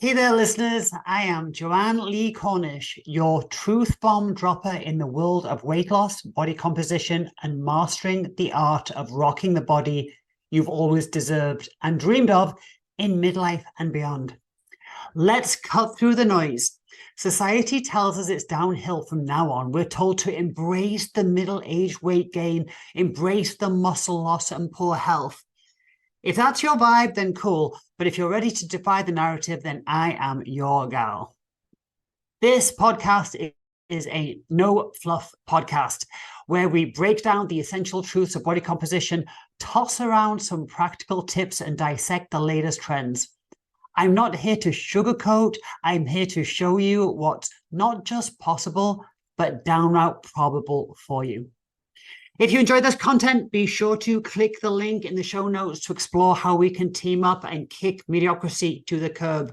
Hey there, listeners. I am Joanne Lee Cornish, your truth bomb dropper in the world of weight loss, body composition, and mastering the art of rocking the body you've always deserved and dreamed of in midlife and beyond. Let's cut through the noise. Society tells us it's downhill from now on. We're told to embrace the middle-aged weight gain, embrace the muscle loss and poor health. If that's your vibe, then cool. But if you're ready to defy the narrative, then I am your gal. This podcast is a no fluff podcast where we break down the essential truths of body composition, toss around some practical tips, and dissect the latest trends. I'm not here to sugarcoat. I'm here to show you what's not just possible, but downright probable for you. If you enjoyed this content, be sure to click the link in the show notes to explore how we can team up and kick mediocrity to the curb.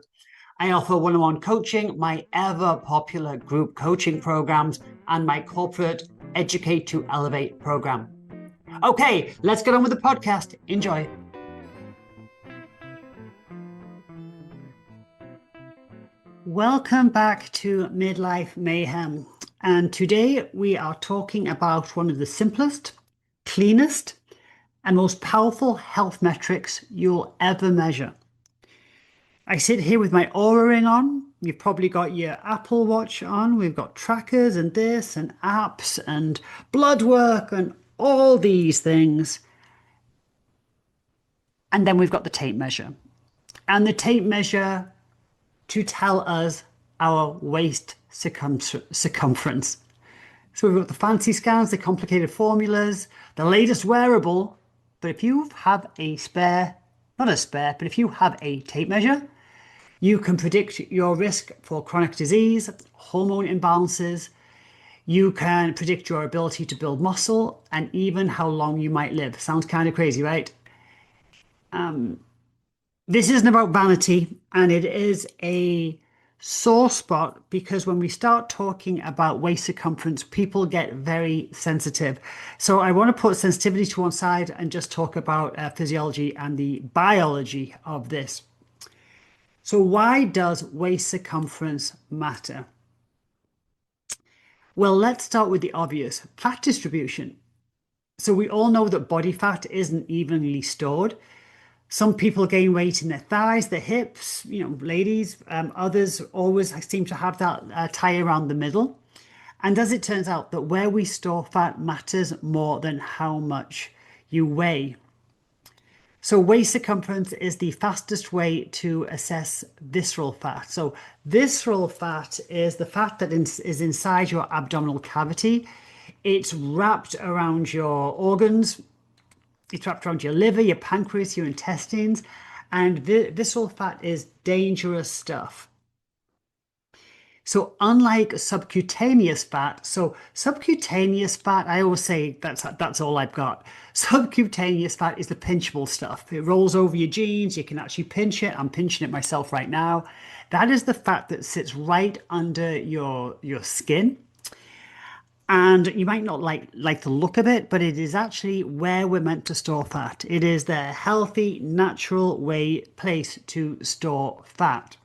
I offer one-on-one coaching, my ever-popular group coaching programs, and my corporate Educate to Elevate program. Okay, let's get on with the podcast. Enjoy. Welcome back to Midlife Mayhem. And today we are talking about one of the simplest, cleanest, and most powerful health metrics you'll ever measure. I sit here with my Oura ring on. You've probably got your Apple Watch on. We've got trackers and this and apps and blood work and all these things. And then we've got the tape measure. And the tape measure to tell us our waist circumference. So we've got the fancy scans, the complicated formulas, the latest wearable. But if you have a spare, not a spare, but if you have a tape measure, you can predict your risk for chronic disease, hormone imbalances. You can predict your ability to build muscle and even how long you might live. Sounds kind of crazy, right? This isn't about vanity, and it is a sore spot because when we start talking about waist circumference, people get very sensitive. So I want to put sensitivity to one side and just talk about physiology and the biology of this. So why does waist circumference matter? Well, let's start with the obvious, fat distribution. So we all know that body fat isn't evenly stored. Some people gain weight in their thighs, their hips, ladies. Others always seem to have that tie around the middle. And as it turns out, that where we store fat matters more than how much you weigh. So waist circumference is the fastest way to assess visceral fat. So visceral fat is the fat that is inside your abdominal cavity. It's wrapped around your organs. It's wrapped around your liver, your pancreas, your intestines, and visceral fat is dangerous stuff. So unlike subcutaneous fat, I always say that's all I've got. Subcutaneous fat is the pinchable stuff. It rolls over your jeans. You can actually pinch it. I'm pinching it myself right now. That is the fat that sits right under your skin. And you might not like the look of it, but it is actually where we're meant to store fat. It is the healthy, natural place to store fat.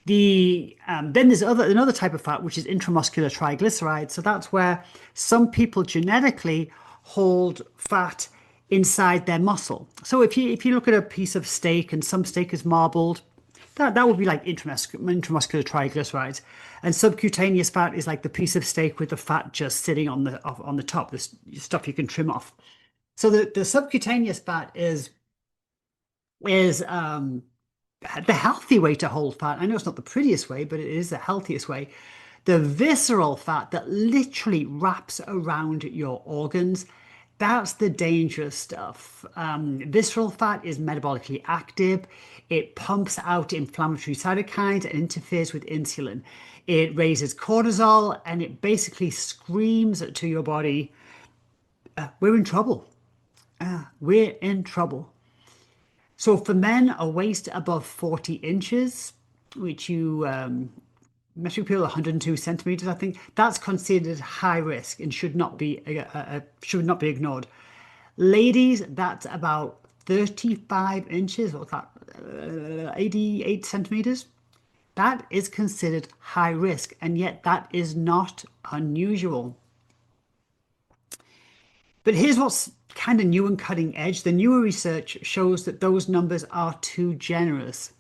Then there's another type of fat, which is intramuscular triglycerides. So that's where some people genetically hold fat inside their muscle. So if you look at a piece of steak and some steak is marbled, that would be like intramuscular triglycerides. And subcutaneous fat is like the piece of steak with the fat just sitting on the top, this stuff you can trim off. So the subcutaneous fat is the healthy way to hold fat. I know it's not the prettiest way, but it is the healthiest way. The visceral fat that literally wraps around your organs, that's the dangerous stuff. Visceral fat is metabolically active. It pumps out inflammatory cytokines and interferes with insulin. It raises cortisol and it basically screams to your body, we're in trouble. We're in trouble. So for men, a waist above 40 inches, which you measuring people 102 centimeters, I think, that's considered high risk and should not be ignored. Ladies, that's about 35 inches, what's that, 88 centimeters. that is considered high risk, and yet that is not unusual. But here's what's kind of new and cutting edge. The newer research shows that those numbers are too generous.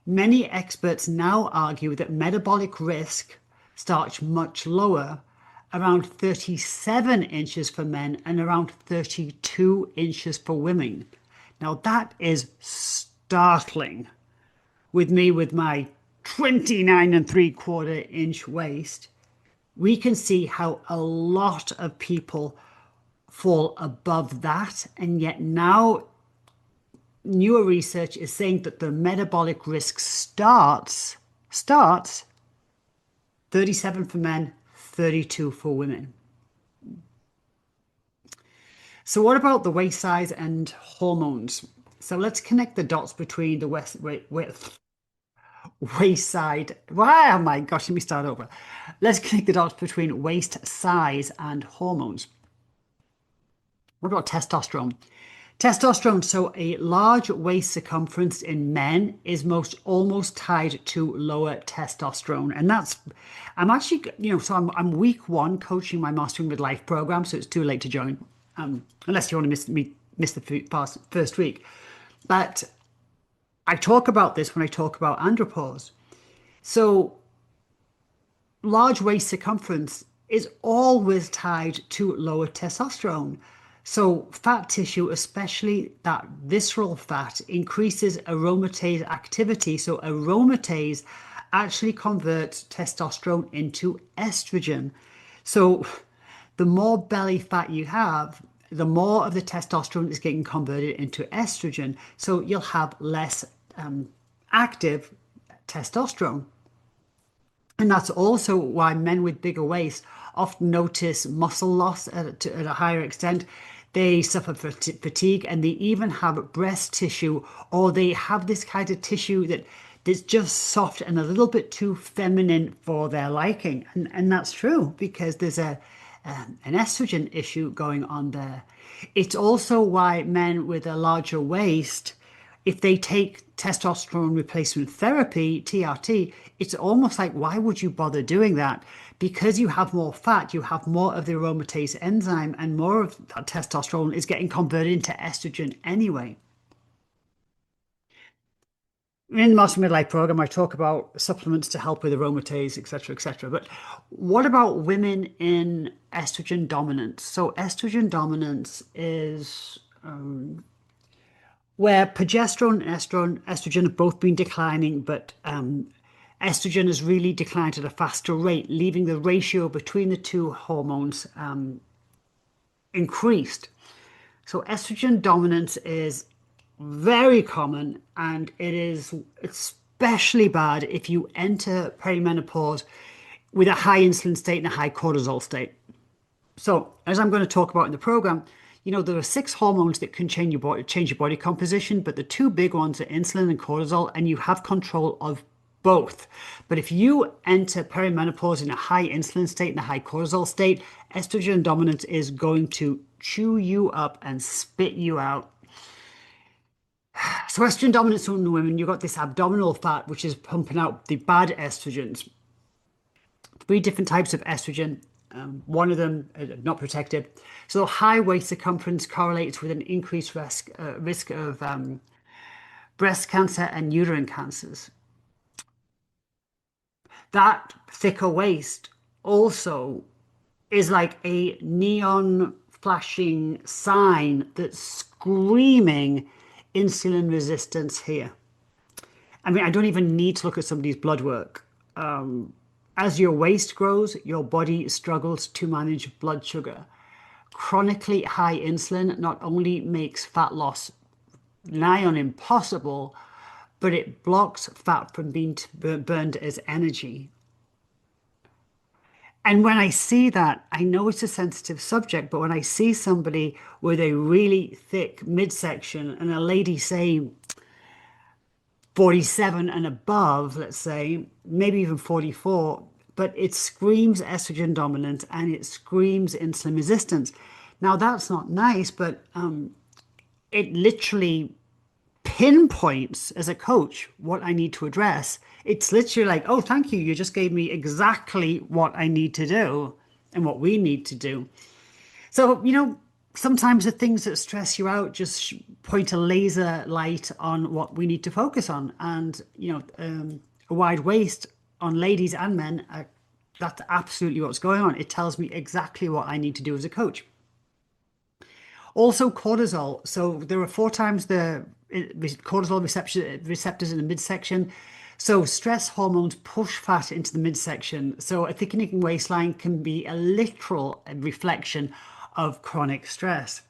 Many experts now argue that metabolic risk starts much lower, around 37 inches for men and around 32 inches for women. Now that is startling. With me, with my 29.75-inch waist, we can see how a lot of people fall above that, and yet now newer research is saying that the metabolic risk starts 37 for men, 32 for women. So what about the waist size and hormones? So let's connect the dots between the waist side. Wow, oh my gosh, let me start over. Let's connect the dots between waist size and hormones. What about testosterone? Testosterone, so a large waist circumference in men is almost tied to lower testosterone. And that's, I'm actually, so I'm week 1 coaching my Mastering Midlife program, so it's too late to join, unless you want to miss the first week. But I talk about this when I talk about andropause. So large waist circumference is always tied to lower testosterone. So fat tissue, especially that visceral fat, increases aromatase activity. So aromatase actually converts testosterone into estrogen. So the more belly fat you have, the more of the testosterone is getting converted into estrogen. So you'll have less active testosterone. And that's also why men with bigger waists often notice muscle loss at a higher extent. They suffer fatigue, and they even have breast tissue, or they have this kind of tissue that's just soft and a little bit too feminine for their liking. And that's true, because there's an estrogen issue going on there. It's also why men with a larger waist, if they take testosterone replacement therapy, TRT, it's almost like, why would you bother doing that? Because you have more fat, you have more of the aromatase enzyme, and more of that testosterone is getting converted into estrogen anyway. In the Master Midlife program, I talk about supplements to help with aromatase, etc., etc. But what about women in estrogen dominance? So estrogen dominance is where progesterone and estrogen have both been declining, but estrogen has really declined at a faster rate, leaving the ratio between the two hormones increased. So estrogen dominance is very common, and it is especially bad if you enter perimenopause with a high insulin state and a high cortisol state. So as I'm going to talk about in the program, there are 6 hormones that can change your body composition, but the 2 big ones are insulin and cortisol, and you have control of both. But if you enter perimenopause in a high insulin state and a high cortisol state, estrogen dominance is going to chew you up and spit you out. So estrogen dominance in women, you've got this abdominal fat, which is pumping out the bad estrogens. 3 different types of estrogen. One of them not protected. So high waist circumference correlates with an increased risk of breast cancer and uterine cancers. That thicker waist also is like a neon flashing sign that's screaming insulin resistance here. I mean, I don't even need to look at somebody's blood work. As your waist grows, your body struggles to manage blood sugar. Chronically high insulin not only makes fat loss nigh on impossible, but it blocks fat from being burned as energy. And when I see that, I know it's a sensitive subject, but when I see somebody with a really thick midsection and a lady, say, 47 and above, let's say, maybe even 44, but it screams estrogen dominance and it screams insulin resistance. Now, that's not nice, but it literally pinpoints as a coach what I need to address. It's literally like, oh, thank you. You just gave me exactly what I need to do and what we need to do. So, sometimes the things that stress you out just point a laser light on what we need to focus on. And, a wide waist on ladies and men, that's absolutely what's going on. It tells me exactly what I need to do as a coach. Also, cortisol. So there are 4 times the cortisol receptors in the midsection. So stress hormones push fat into the midsection. So a thickening waistline can be a literal reflection of chronic stress.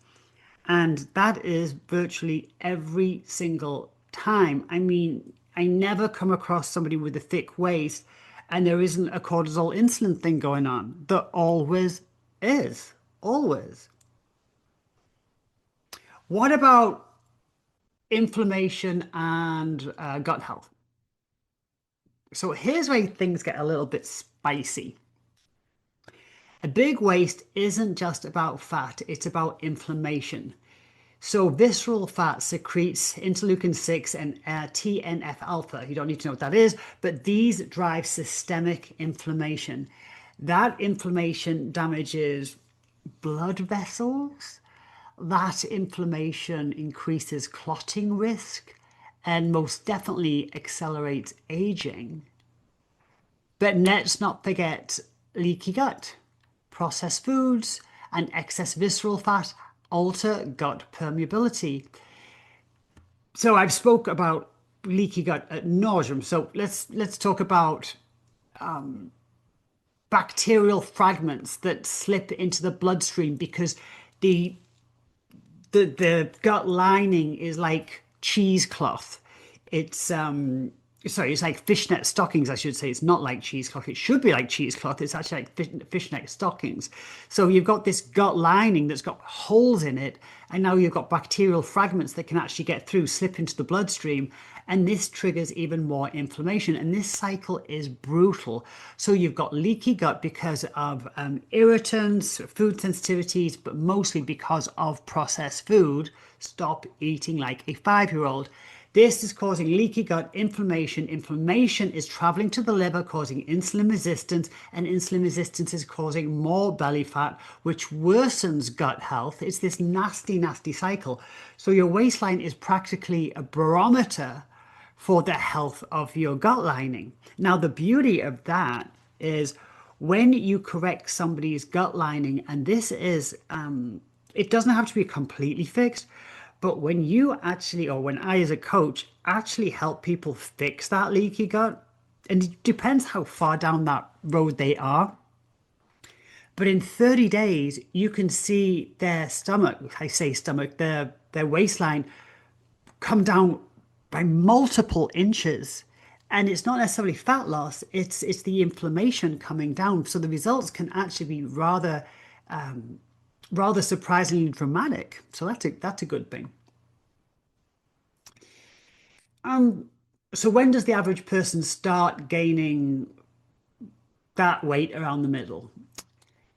And that is virtually every single time. I mean, I never come across somebody with a thick waist and there isn't a cortisol insulin thing going on. There always is. Always. What about inflammation and gut health? So here's where things get a little bit spicy. A big waist isn't just about fat, it's about inflammation. So visceral fat secretes interleukin 6 and TNF alpha. You don't need to know what that is, but these drive systemic inflammation. That inflammation damages blood vessels. That inflammation increases clotting risk and most definitely accelerates aging. But let's not forget leaky gut. Processed foods and excess visceral fat alter gut permeability. So I've spoke about leaky gut ad nauseum. So let's talk about bacterial fragments that slip into the bloodstream because the gut lining is like cheesecloth. It's it's like fishnet stockings, I should say. It's not like cheesecloth. It should be like cheesecloth. It's actually like fishnet stockings. So you've got this gut lining that's got holes in it, and now you've got bacterial fragments that can actually get through, slip into the bloodstream, and this triggers even more inflammation. And this cycle is brutal. So you've got leaky gut because of irritants, food sensitivities, but mostly because of processed food. Stop eating like a 5-year-old. This is causing leaky gut inflammation. Inflammation is traveling to the liver, causing insulin resistance, and insulin resistance is causing more belly fat, which worsens gut health. It's this nasty, nasty cycle. So your waistline is practically a barometer for the health of your gut lining. Now, the beauty of that is when you correct somebody's gut lining, and this is, it doesn't have to be completely fixed, but when you actually, or when I as a coach, actually help people fix that leaky gut, and it depends how far down that road they are. But in 30 days, you can see their stomach, I say stomach, their waistline come down by multiple inches. And it's not necessarily fat loss, it's the inflammation coming down. So the results can actually be rather surprisingly dramatic. So that's a good thing. So when does the average person start gaining that weight around the middle?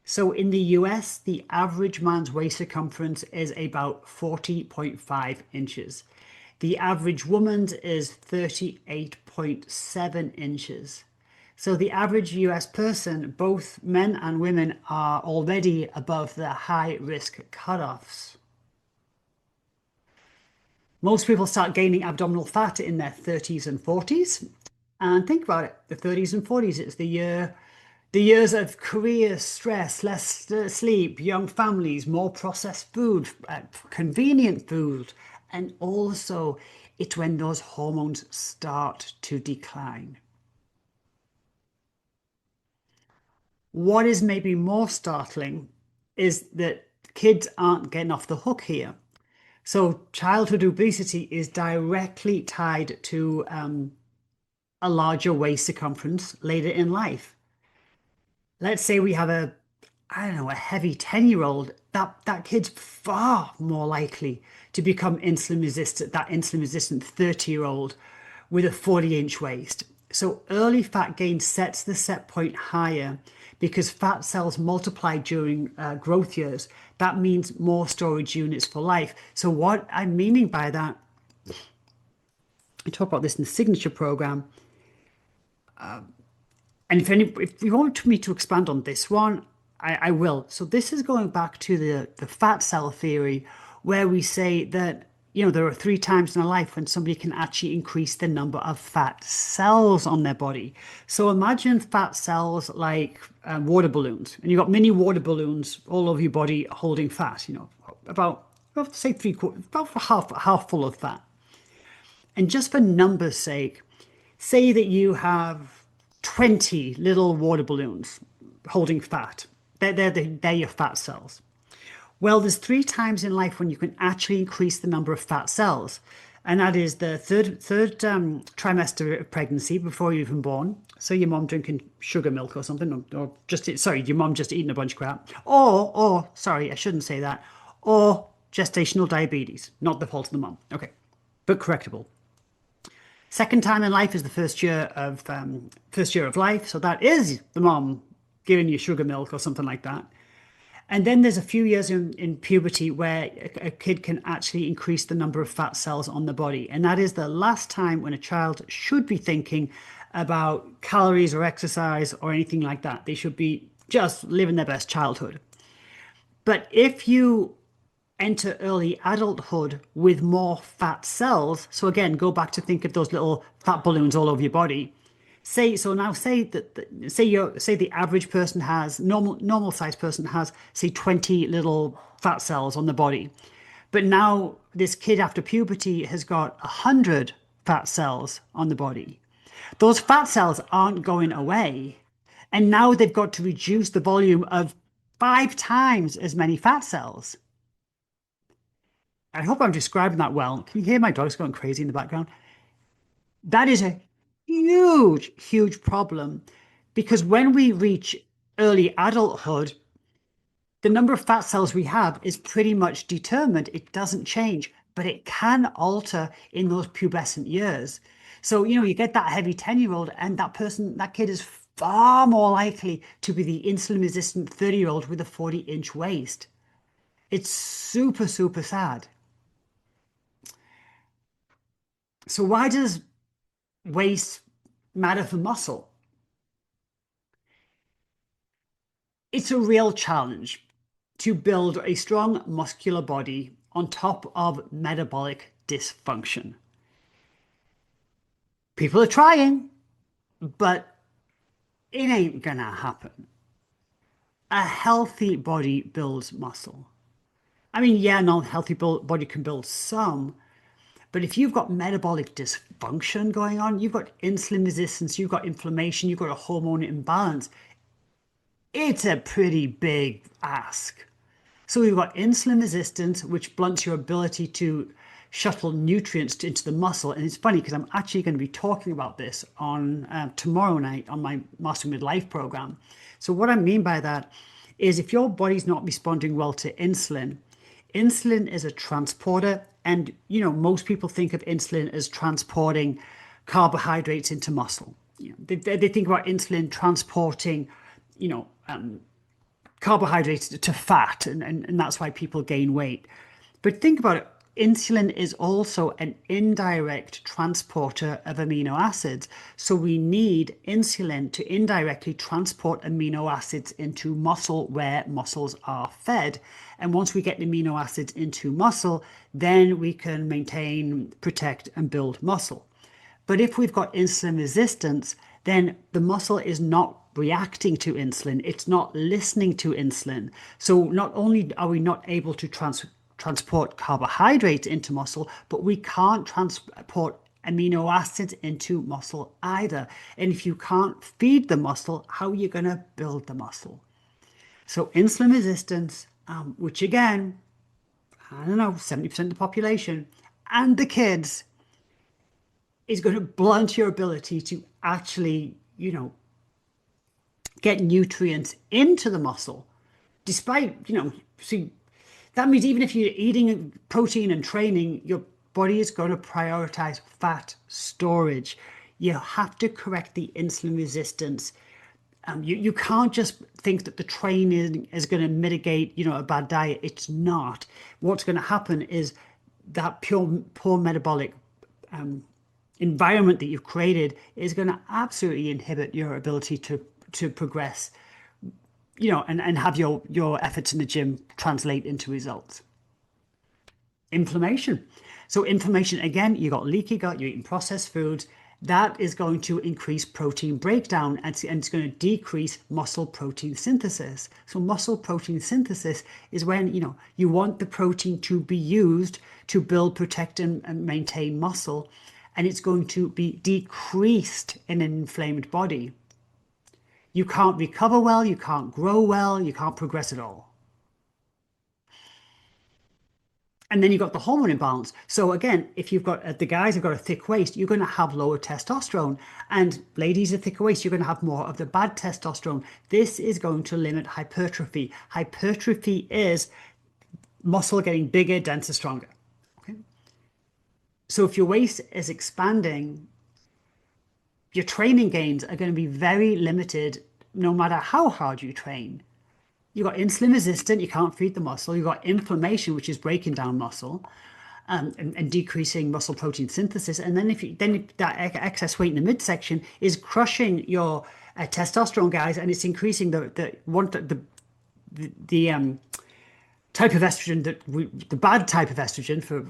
So in the US, the average man's waist circumference is about 40.5 inches. The average woman's is 38.7 inches. So the average US person, both men and women, are already above the high risk cutoffs. Most people start gaining abdominal fat in their 30s and 40s. And think about it, the 30s and 40s, it's the years of career stress, less sleep, young families, more processed food, convenient food. And also it's when those hormones start to decline. What is maybe more startling is that kids aren't getting off the hook here. So childhood obesity is directly tied to a larger waist circumference later in life. Let's say we have a heavy 10-year-old, that kid's far more likely to become insulin resistant, that insulin resistant 30-year-old with a 40-inch waist. So early fat gain sets the set point higher because fat cells multiply during growth years. That means more storage units for life. So what I'm meaning by that I talk about this in the signature program. And if you want me to expand on this one, I will. So this is going back to the fat cell theory, where we say that, there are 3 times in a life when somebody can actually increase the number of fat cells on their body. So imagine fat cells like water balloons, and you've got mini water balloons all over your body holding fat, about, well, say 3/4, about half full of fat. And just for numbers' sake, say that you have 20 little water balloons holding fat. They're your fat cells. Well, there's 3 times in life when you can actually increase the number of fat cells. And that is the third trimester of pregnancy, before you're even born. So your mom drinking sugar milk or something, or your mom just eating a bunch of crap. Or, sorry, I shouldn't say that. Or gestational diabetes, not the fault of the mom. Okay, but correctable. Second time in life is the first year of life. So that is the mom giving you sugar milk or something like that. And then there's a few years in puberty where a kid can actually increase the number of fat cells on the body. And that is the last time when a child should be thinking about calories or exercise or anything like that. They should be just living their best childhood. But if you enter early adulthood with more fat cells, so again, go back to think of those little fat balloons all over your body. Say the average person has, normal sized person has, say, 20 little fat cells on the body. But now this kid after puberty has got 100 fat cells on the body. Those fat cells aren't going away. And now they've got to reduce the volume of 5 times as many fat cells. I hope I'm describing that well. Can you hear my dogs going crazy in the background? That is a huge, huge problem, because when we reach early adulthood, the number of fat cells we have is pretty much determined. It doesn't change, but it can alter in those pubescent years. So, you get that heavy 10-year-old, and that kid is far more likely to be the insulin resistant 30-year-old with a 40-inch waist. It's super, super sad. So why does waist matter for muscle? It's a real challenge to build a strong muscular body on top of metabolic dysfunction. People are trying, but it ain't gonna happen. A healthy body builds muscle. I mean, yeah, no healthy body can build some, but if you've got metabolic dysfunction going on, you've got insulin resistance, you've got inflammation, you've got a hormone imbalance, it's a pretty big ask. So we've got insulin resistance, which blunts your ability to shuttle nutrients into the muscle. And it's funny because I'm actually going to be talking about this on tomorrow night on my Mastering Midlife program. So what I mean by that is, if your body's not responding well to insulin, insulin is a transporter. And, most people think of insulin as transporting carbohydrates into muscle. They think about insulin transporting, carbohydrates to fat, and that's why people gain weight. But think about it. Insulin is also an indirect transporter of amino acids. So we need insulin to indirectly transport amino acids into muscle, where muscles are fed. And once we get the amino acids into muscle, then we can maintain, protect, and build muscle. But if we've got insulin resistance, then the muscle is not reacting to insulin. It's not listening to insulin. So not only are we not able to transport carbohydrates into muscle, but we can't transport amino acids into muscle either. And if you can't feed the muscle, how are you going to build the muscle? So insulin resistance, which again, I don't know, 70% of the population and the kids, is going to blunt your ability to actually, get nutrients into the muscle. Despite, see, that means even if you're eating protein and training, your body is going to prioritize fat storage. You have to correct the insulin resistance. You can't just think that the training is going to mitigate, a bad diet. It's not. What's going to happen is that poor metabolic environment that you've created is going to absolutely inhibit your ability to progress, and have your efforts in the gym translate into results. Inflammation. So inflammation, again, you got leaky gut, you're eating processed foods. That is going to increase protein breakdown, and it's going to decrease muscle protein synthesis. So muscle protein synthesis is when you want the protein to be used to build, protect, and maintain muscle, and it's going to be decreased in an inflamed body. You can't recover well, you can't grow well, you can't progress at all. And then you've got the hormone imbalance. So again, if you've got the guys have got a thick waist, you're going to have lower testosterone. And ladies with thicker waist, you're going to have more of the bad testosterone. This is going to limit hypertrophy. Hypertrophy is muscle getting bigger, denser, stronger. Okay. So if your waist is expanding, your training gains are going to be very limited no matter how hard you train. You've got insulin resistant, you can't feed the muscle. You've got inflammation, which is breaking down muscle and decreasing muscle protein synthesis. And then if that excess weight in the midsection is crushing your testosterone, guys, and it's increasing the type of estrogen, the bad type of estrogen, for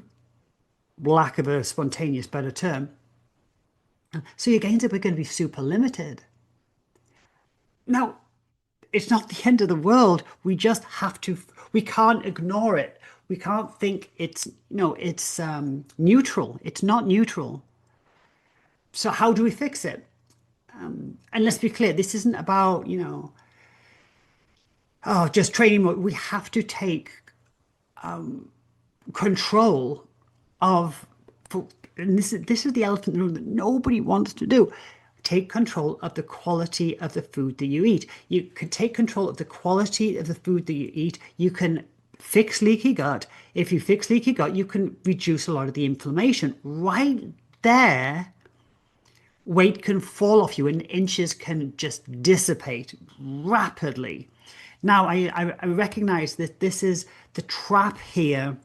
lack of a spontaneous better term. So your gains are going to be super limited. Now, it's not the end of the world. We just have to, we can't ignore it. We can't think it's neutral. It's not neutral. So how do we fix it? And let's be clear, this isn't about, just training. We have to take control of, and this is the elephant in the room that nobody wants to do. Take control of the quality of the food that you eat. You can take control of the quality of the food that you eat. You can fix leaky gut. If you fix leaky gut, you can reduce a lot of the inflammation. Right there, weight can fall off you and inches can just dissipate rapidly. Now, I recognize that this is the trap here,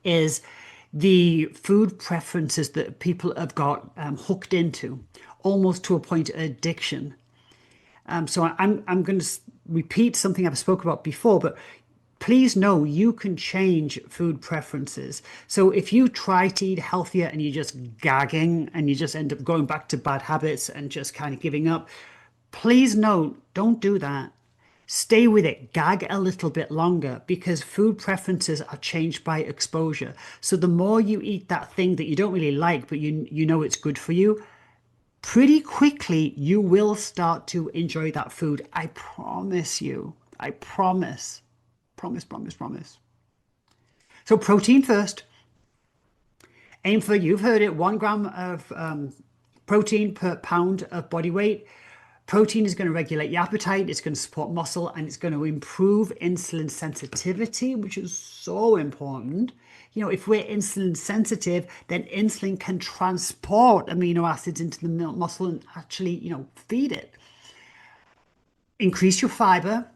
is the food preferences that people have got hooked into, almost to a point of addiction. So I'm going to repeat something I've spoken about before, but please know you can change food preferences. So if you try to eat healthier and you're just gagging and you just end up going back to bad habits and just kind of giving up, please know, don't do that. Stay with it, gag a little bit longer, because food preferences are changed by exposure. So the more you eat that thing that you don't really like, but you know it's good for you, pretty quickly you will start to enjoy that food. I promise you. I promise. Promise. So protein first. Aim for, you've heard it, 1 gram of protein per pound of body weight. Protein is going to regulate your appetite, it's going to support muscle, and it's going to improve insulin sensitivity, which is so important. If we're insulin sensitive, then insulin can transport amino acids into the muscle and actually, feed it. Increase your fiber.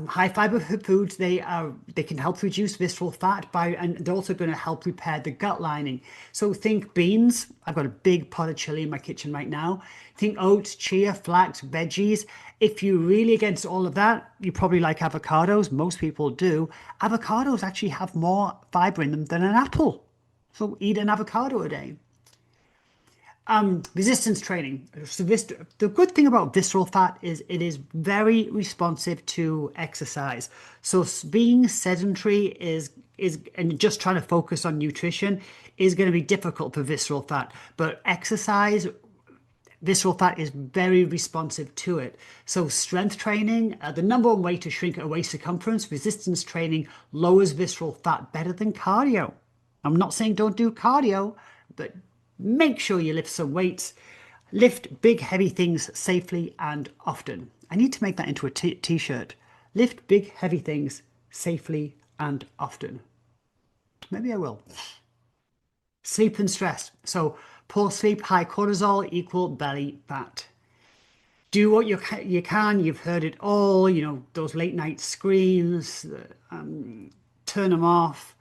High fiber foods, they can help reduce visceral fat and they're also going to help repair the gut lining. So think beans. I've got a big pot of chili in my kitchen right now. Think oats, chia, flax, veggies. If you're really against all of that, you probably like avocados. Most people do. Avocados actually have more fiber in them than an apple. So eat an avocado a day. Resistance training. So the good thing about visceral fat is it is very responsive to exercise. So being sedentary and just trying to focus on nutrition is going to be difficult for visceral fat. But exercise, visceral fat is very responsive to it. So strength training, the number one way to shrink a waist circumference, resistance training lowers visceral fat better than cardio. I'm not saying don't do cardio, but make sure you lift some weights. Lift big, heavy things safely and often. I need to make that into a t-shirt. Lift big, heavy things safely and often. Maybe I will. Sleep and stress. So poor sleep, high cortisol equal belly fat. Do what you can. You've heard it all. Those late night screens. Turn them off.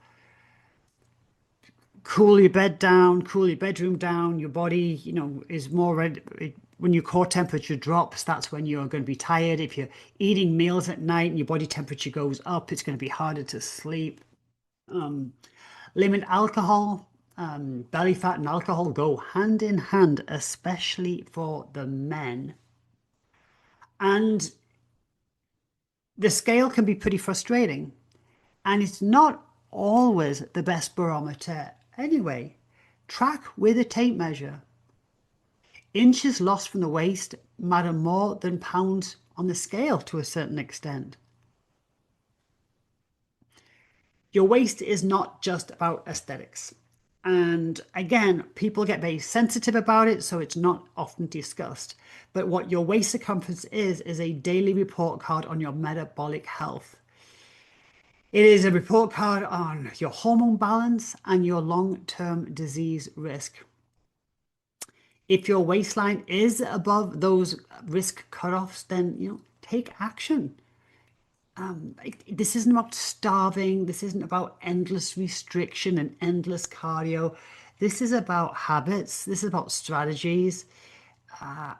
cool your bed down, cool your bedroom down. Your body, is more ready. When your core temperature drops, that's when you're going to be tired. If you're eating meals at night and your body temperature goes up, it's going to be harder to sleep. Limit alcohol. Belly fat and alcohol go hand in hand, especially for the men. And the scale can be pretty frustrating. And it's not always the best barometer anyway. Track with a tape measure. Inches lost from the waist matter more than pounds on the scale to a certain extent. Your waist is not just about aesthetics. And again, people get very sensitive about it, so it's not often discussed. But what your waist circumference is a daily report card on your metabolic health. It is a report card on your hormone balance and your long-term disease risk. If your waistline is above those risk cutoffs, then take action. This isn't about starving. This isn't about endless restriction and endless cardio. This is about habits. This is about strategies.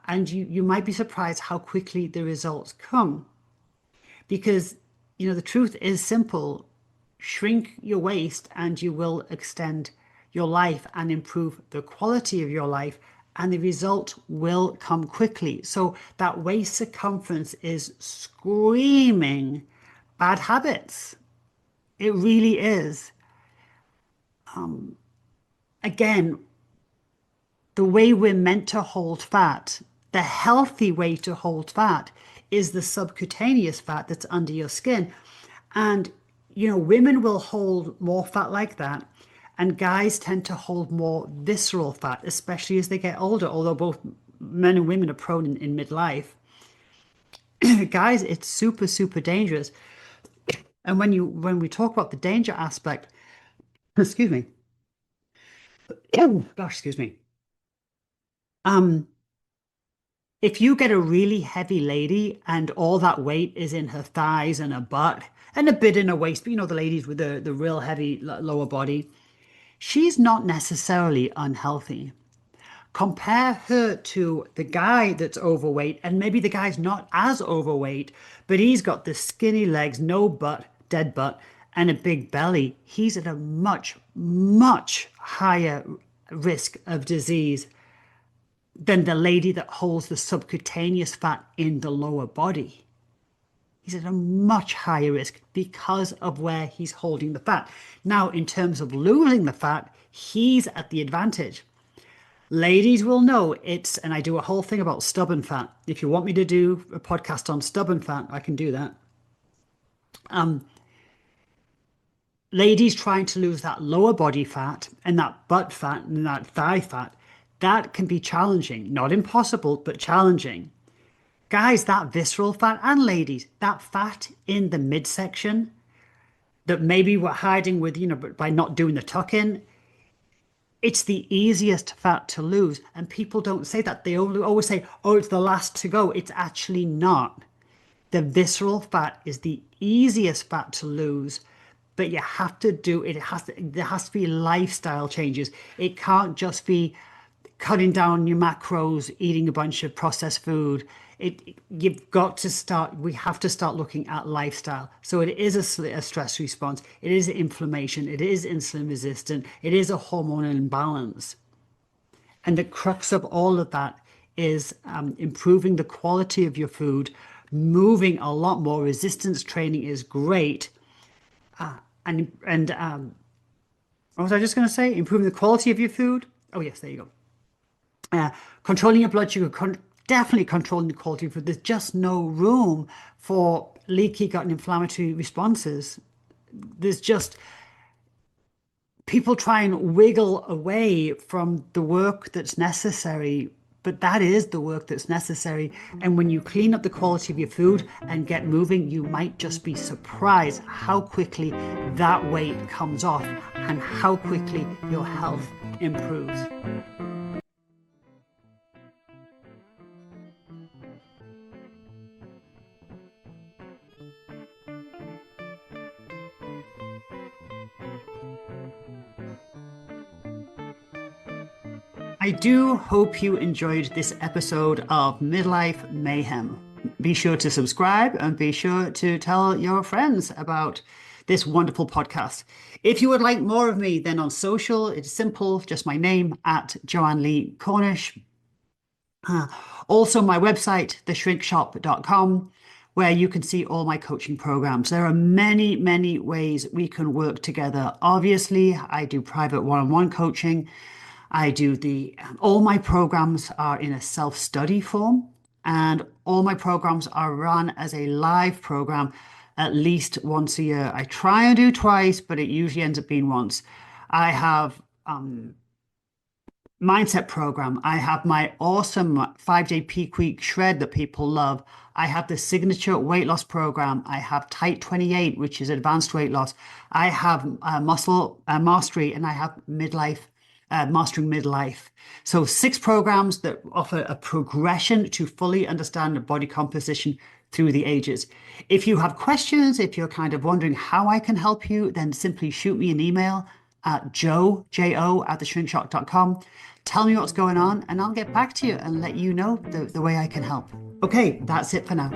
And you might be surprised how quickly the results come. Because, the truth is simple. Shrink your waist and you will extend your life and improve the quality of your life, and the result will come quickly. So that waist circumference is screaming bad habits. It really is. Again, the way we're meant to hold fat, the healthy way to hold fat, is the subcutaneous fat that's under your skin. And, women will hold more fat like that, and guys tend to hold more visceral fat, especially as they get older, although both men and women are prone in midlife. Guys, it's super, super dangerous. And when we talk about the danger aspect, excuse me, gosh, excuse me. If you get a really heavy lady and all that weight is in her thighs and her butt and a bit in her waist, but the ladies with the real heavy lower body, she's not necessarily unhealthy. Compare her to the guy that's overweight, and maybe the guy's not as overweight, but he's got the skinny legs, no butt, dead butt, and a big belly. He's at a much, much higher risk of disease than the lady that holds the subcutaneous fat in the lower body. He's at a much higher risk because of where he's holding the fat. Now, in terms of losing the fat, he's at the advantage. Ladies will know and I do a whole thing about stubborn fat. If you want me to do a podcast on stubborn fat, I can do that. Ladies trying to lose that lower body fat and that butt fat and that thigh fat, that can be challenging. Not impossible, but challenging. Guys, that visceral fat, and ladies, that fat in the midsection that maybe we're hiding with, by not doing the tuck in, it's the easiest fat to lose. And people don't say that. They always say, oh, it's the last to go. It's actually not. The visceral fat is the easiest fat to lose, but you have to do it. There has to be lifestyle changes. It can't just be cutting down your macros, eating a bunch of processed food. You've got to start. We have to start looking at lifestyle. So it is a stress response. It is inflammation. It is insulin resistant. It is a hormonal imbalance. And the crux of all of that is improving the quality of your food, moving a lot more. Resistance training is great. And what was I just going to say? Improving the quality of your food. Oh, yes, there you go. Controlling your blood sugar, definitely controlling the quality of food. There's just no room for leaky gut and inflammatory responses. There's just people try and wiggle away from the work that's necessary, but that is the work that's necessary. And when you clean up the quality of your food and get moving, you might just be surprised how quickly that weight comes off and how quickly your health improves. I do hope you enjoyed this episode of Midlife Mayhem. Be sure to subscribe and be sure to tell your friends about this wonderful podcast. If you would like more of me, then on social, it's simple, just my name at Joanne Lee Cornish. Also, my website, theshrinkshop.com, where you can see all my coaching programs. There are many, many ways we can work together. Obviously, I do private one-on-one coaching. I do all my programs are in a self-study form, and all my programs are run as a live program at least once a year. I try and do twice, but it usually ends up being once. I have mindset program. I have my awesome 5-day peak week shred that people love. I have the signature weight loss program. I have Type 28, which is advanced weight loss. I have muscle mastery, and I have midlife. Mastering Midlife. So 6 programs that offer a progression to fully understand the body composition through the ages. If you have questions, if you're kind of wondering how I can help you, then simply shoot me an email at jo@theshrinkshop.com. Tell me what's going on, and I'll get back to you and let you know the way I can help. Okay, that's it for now.